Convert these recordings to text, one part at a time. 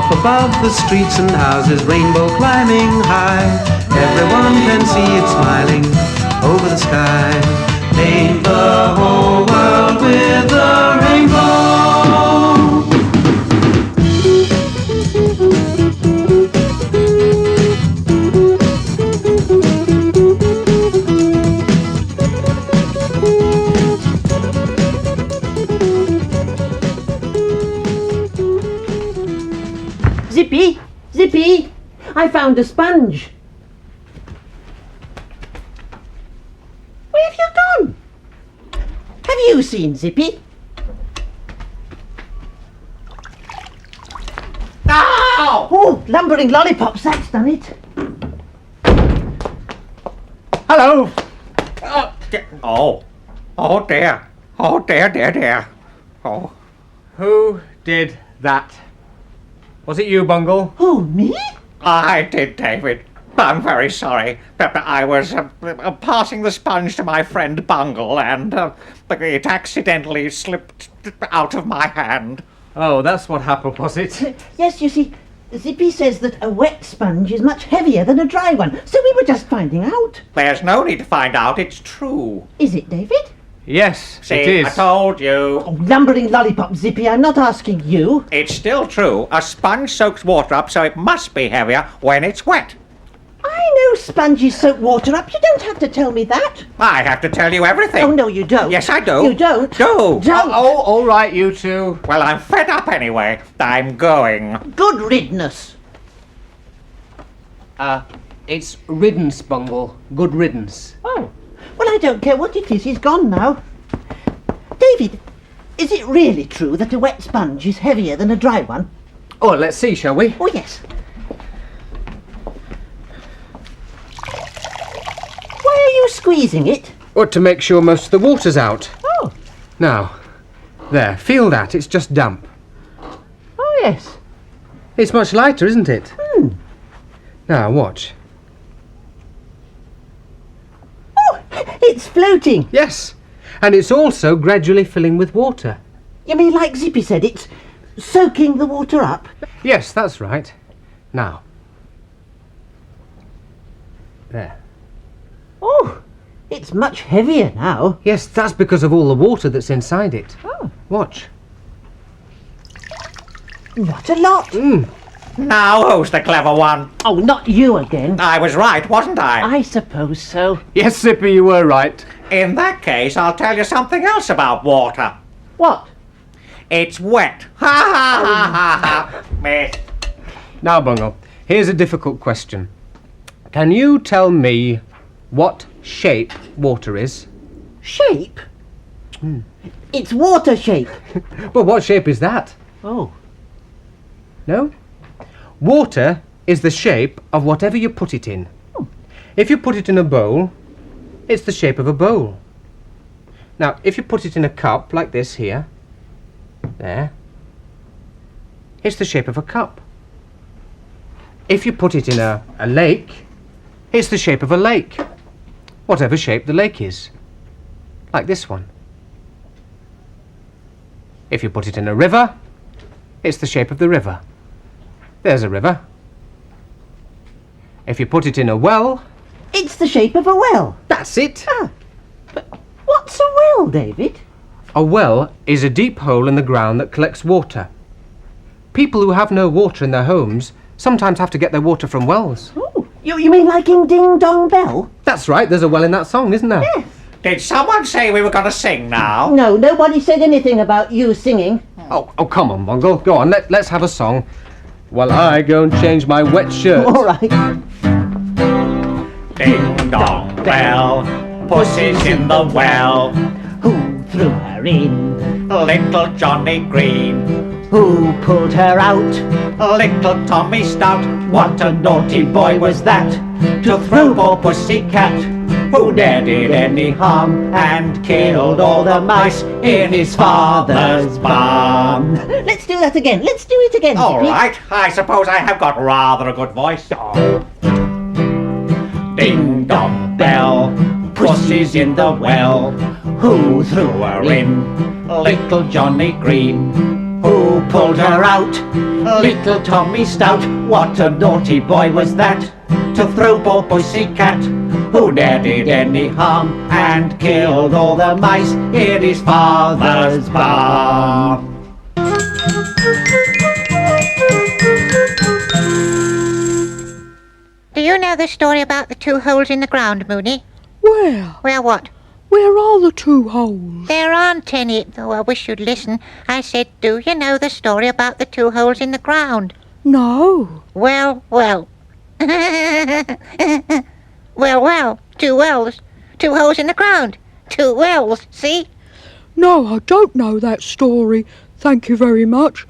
Up above the streets and houses, rainbow climbing high. Everyone can see it smiling over the sky. Paint the whole world with a rainbow. Zippy! Zippy! I found a sponge. Where have you gone? Have you seen Zippy? Ow! Oh, lumbering lollipops, that's done it. Hello! Oh dear. Oh dear. Oh. Who did that? Was it you, Bungle? Oh, me? I did, David. I'm very sorry. But I was passing the sponge to my friend Bungle and it accidentally slipped out of my hand. Oh, that's what happened, was it? Yes, you see, Zippy says that a wet sponge is much heavier than a dry one, so we were just finding out. There's no need to find out. It's true. Is it, David? Yes, it is. I told you. Oh, lumbering lollipop, Zippy, I'm not asking you. It's still true. A sponge soaks water up, so it must be heavier when it's wet. I know sponges soak water up. You don't have to tell me that. I have to tell you everything. Oh, no, you don't. Yes, I do. You don't. Do. Don't. Oh, all right, you two. Well, I'm fed up anyway. I'm going. Good riddance. It's riddance, Bungle. Good riddance. Oh, well, I don't care what it is. He's gone now. David, is it really true that a wet sponge is heavier than a dry one? Oh, let's see, shall we? Oh, yes. Why are you squeezing it? Or to make sure most of the water's out. Oh. Now, there, feel that. It's just damp. Oh, yes. It's much lighter, isn't it? Now, watch. Oh, it's floating. Yes, and it's also gradually filling with water. You mean like Zippy said, it's soaking the water up? Yes, that's right. Now. There. Oh, it's much heavier now. Yes, that's because of all the water that's inside it. Oh. Watch. What a lot. Now who's the clever one? Oh, not you again. I was right, wasn't I? I suppose so. Yes, Zippy, you were right. In that case, I'll tell you something else about water. What? It's wet. Ha ha ha ha ha. Meh. Now, Bungle, here's a difficult question. Can you tell me what shape water is? Shape? It's water shape. Well, what shape is that? Oh. No? Water is the shape of whatever you put it in. If you put it in a bowl, it's the shape of a bowl. Now, if you put it in a cup, like this here, there, it's the shape of a cup. If you put it in a lake, it's the shape of a lake. Whatever shape the lake is. Like this one. If you put it in a river, it's the shape of the river. There's a river. If you put it in a well... It's the shape of a well. That's it. Ah, but what's a well, David? A well is a deep hole in the ground that collects water. People who have no water in their homes sometimes have to get their water from wells. Oh, you mean like in Ding Dong Bell? That's right, there's a well in that song, isn't there? Yes. Did someone say we were going to sing now? No, nobody said anything about you singing. Oh, come on, Bungle. Go on, let's have a song. While I go and change my wet shirt. All right. Ding dong bell, pussy's in the well. Who threw her in? Little Johnny Green, Who pulled her out? little Tommy Stout. What a naughty boy was that, to throw poor pussycat, Who ne'er did any harm and killed all the mice in his father's barn. Let's do that again. Let's do it again. All Zippy. right, I suppose I have got rather a good voice. Ding dong bell, pussy's in the well. Who threw Who are in? Little Johnny Green, who who pulled her out? Little Tommy Stout. What a naughty boy was that, to throw poor pussycat, who ne'er did any harm, and killed all the mice in his father's barn. Do you know the story about the two holes in the ground, Mooney? Where? Well, what? Where are the two holes? There aren't any. Oh, I wish you'd listen. I said, do you know the story about the two holes in the ground? No. Well, well. well, two wells. Two holes in the ground. Two wells, see? No, I don't know that story. Thank you very much.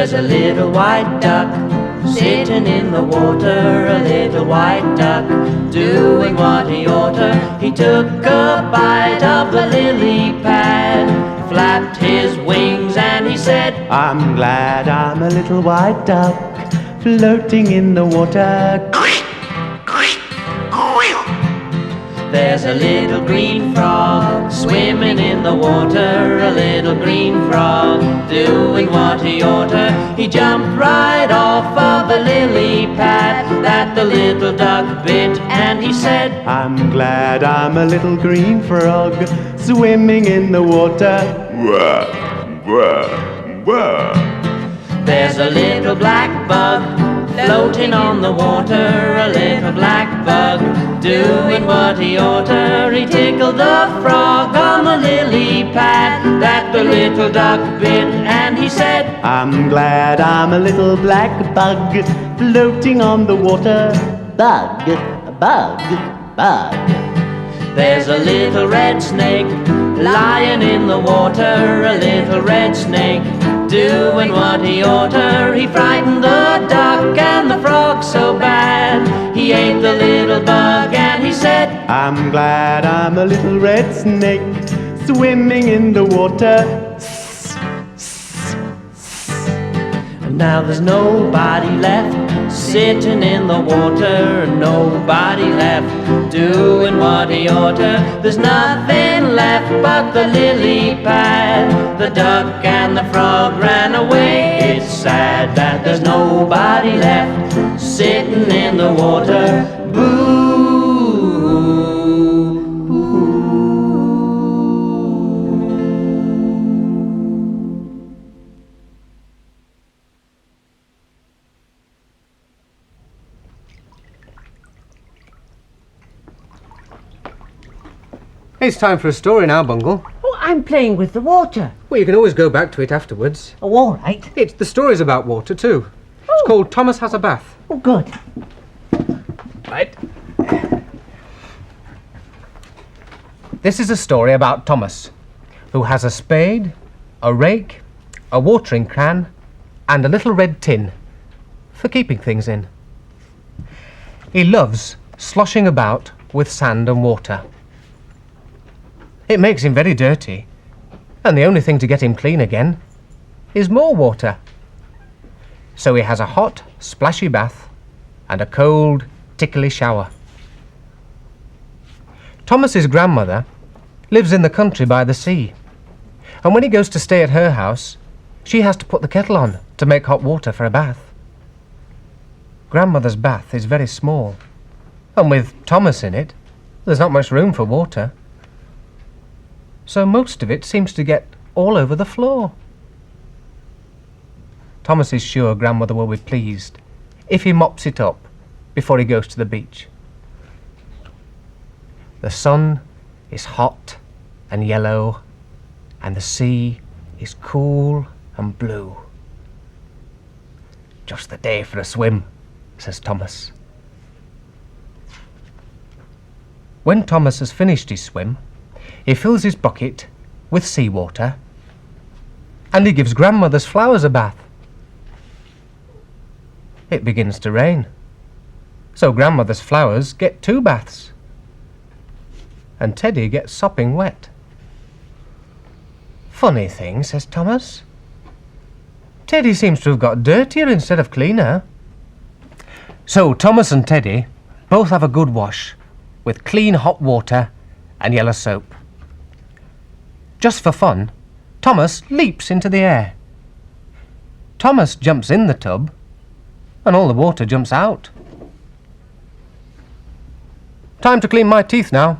There's a little white duck sitting in the water, a little white duck doing what he oughta. He took a bite of the lily pad, flapped his wings and he said, I'm glad I'm a little white duck floating in the water. there's a little green frog swimming in the water, a little green frog doing what he oughta. He jumped right off of the lily pad that the little duck bit, and he said, I'm glad I'm a little green frog swimming in the water. Wah, wah, wah. There's a little black bug floating on the water, a little black bug doing what he oughta. He tickled the frog on the lily pad that the little duck bit, and he said, I'm glad I'm a little black bug floating on the water. Bug, bug, bug. There's a little red snake lying in the water, a little red snake doing what he oughta. He frightened the duck and the frog so bad, he ate the little bug and he said, I'm glad I'm a little red snake swimming in the water. And now there's nobody left sitting in the water, and nobody left doing what he oughta. There's nothing left but the lily pad. The duck and the frog ran away. It's sad that there's nobody left sitting in the water. Boo! It's time for a story now, Bungle. Oh, I'm playing with the water. Well, you can always go back to it afterwards. Oh, all right. The story's about water, too. It's called Thomas Has a Bath. Oh, good. Right. This is a story about Thomas, who has a spade, a rake, a watering can, and a little red tin for keeping things in. He loves sloshing about with sand and water. It makes him very dirty, and the only thing to get him clean again is more water. So he has a hot, splashy bath and a cold, tickly shower. Thomas's grandmother lives in the country by the sea, and when he goes to stay at her house, she has to put the kettle on to make hot water for a bath. Grandmother's bath is very small, and with Thomas in it, there's not much room for water. So most of it seems to get all over the floor. Thomas is sure grandmother will be pleased if he mops it up before he goes to the beach. The sun is hot and yellow, and the sea is cool and blue. Just the day for a swim, says Thomas. When Thomas has finished his swim, he fills his bucket with seawater, and he gives grandmother's flowers a bath. It begins to rain, so grandmother's flowers get 2 baths, and Teddy gets sopping wet. Funny thing, says Thomas. Teddy seems to have got dirtier instead of cleaner. So Thomas and Teddy both have a good wash with clean hot water and yellow soap. Just for fun, Thomas leaps into the air. Thomas jumps in the tub, and all the water jumps out. Time to clean my teeth now,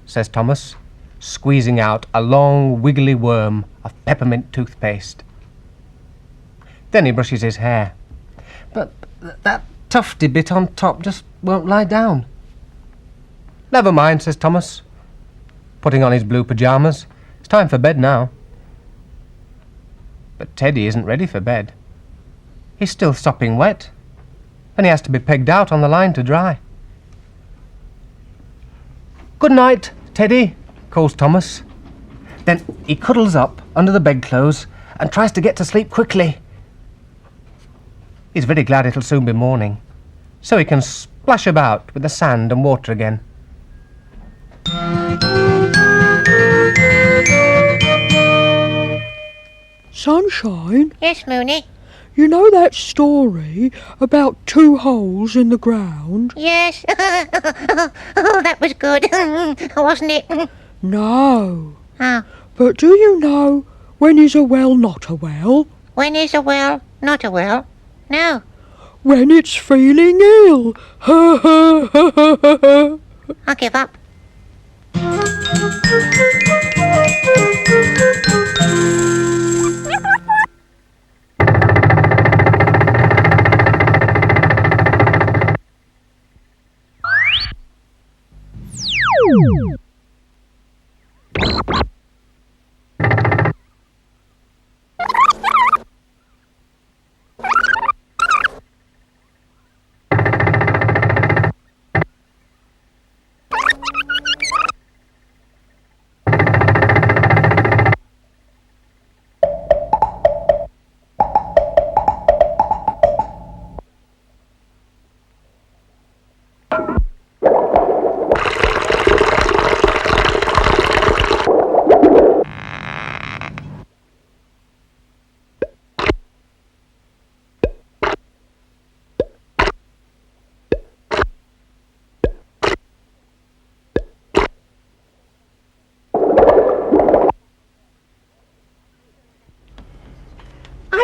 says Thomas, squeezing out a long, wiggly worm of peppermint toothpaste. Then he brushes his hair. But that tufty bit on top just won't lie down. Never mind, says Thomas, putting on his blue pyjamas. It's time for bed now. But Teddy isn't ready for bed. He's still sopping wet, and he has to be pegged out on the line to dry. Good night, Teddy, calls Thomas. Then he cuddles up under the bedclothes and tries to get to sleep quickly. He's very glad it'll soon be morning, so he can splash about with the sand and water again. Sunshine, Yes, Mooney? you know that story about 2 holes in the ground? Yes. Oh, that was good, wasn't it? No. Oh, But do you know when is a well not a well? when is a well not a well? No. When it's feeling ill. Ha ha ha ha ha ha. I'll give up.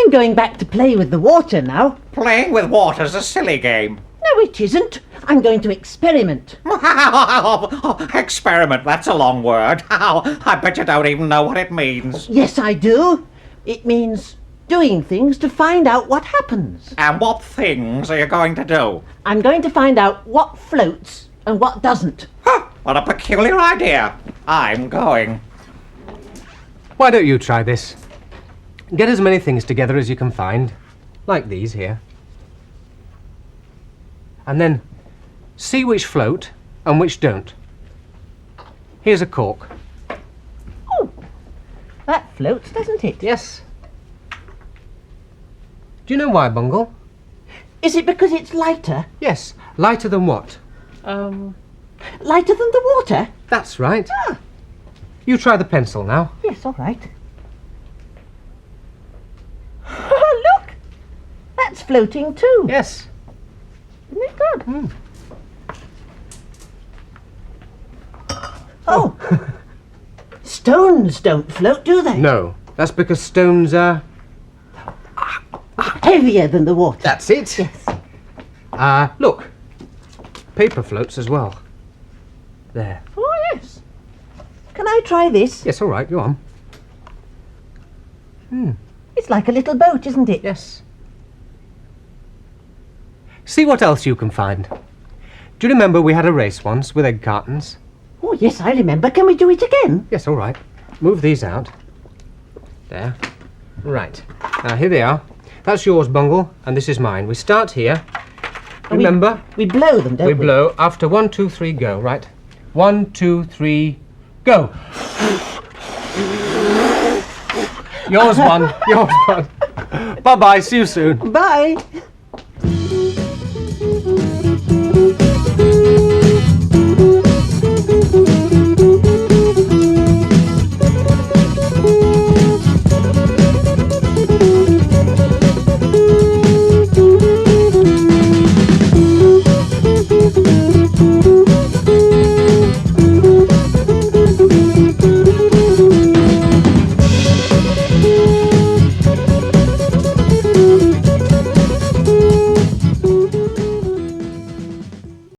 I'm going back to play with the water now. Playing with water's a silly game. No, it isn't. I'm going to experiment. Experiment, that's a long word. I bet you don't even know what it means. Yes, I do. It means doing things to find out what happens. And what things are you going to do? I'm going to find out what floats and what doesn't. What a peculiar idea. I'm going. Why don't you try this? Get as many things together as you can find, like these here. And then see which float and which don't. Here's a cork. Oh, that floats, doesn't it? Yes. Do you know why, Bungle? Is it because it's lighter? Yes. Lighter than what? Lighter than the water? That's right. Ah. You try the pencil now. Yes, all right. Oh, look! That's floating too. Yes. Isn't it good? Oh! Stones don't float, do they? No. That's because stones are... Heavier than the water. That's it. Yes. Look. Paper floats as well. There. Oh, yes. Can I try this? Yes, all right, go on. It's like a little boat, isn't it? Yes. See what else you can find. Do you remember we had a race once with egg cartons? Oh, yes, I remember. Can we do it again? Yes, all right. Move these out. There. Right. Now, here they are. That's yours, Bungle, and this is mine. We start here. Remember? We blow them, don't we? We blow after 1, 2, 3, go, right? 1, 2, 3, go. Yours one, yours one. Bye-bye, see you soon. Bye.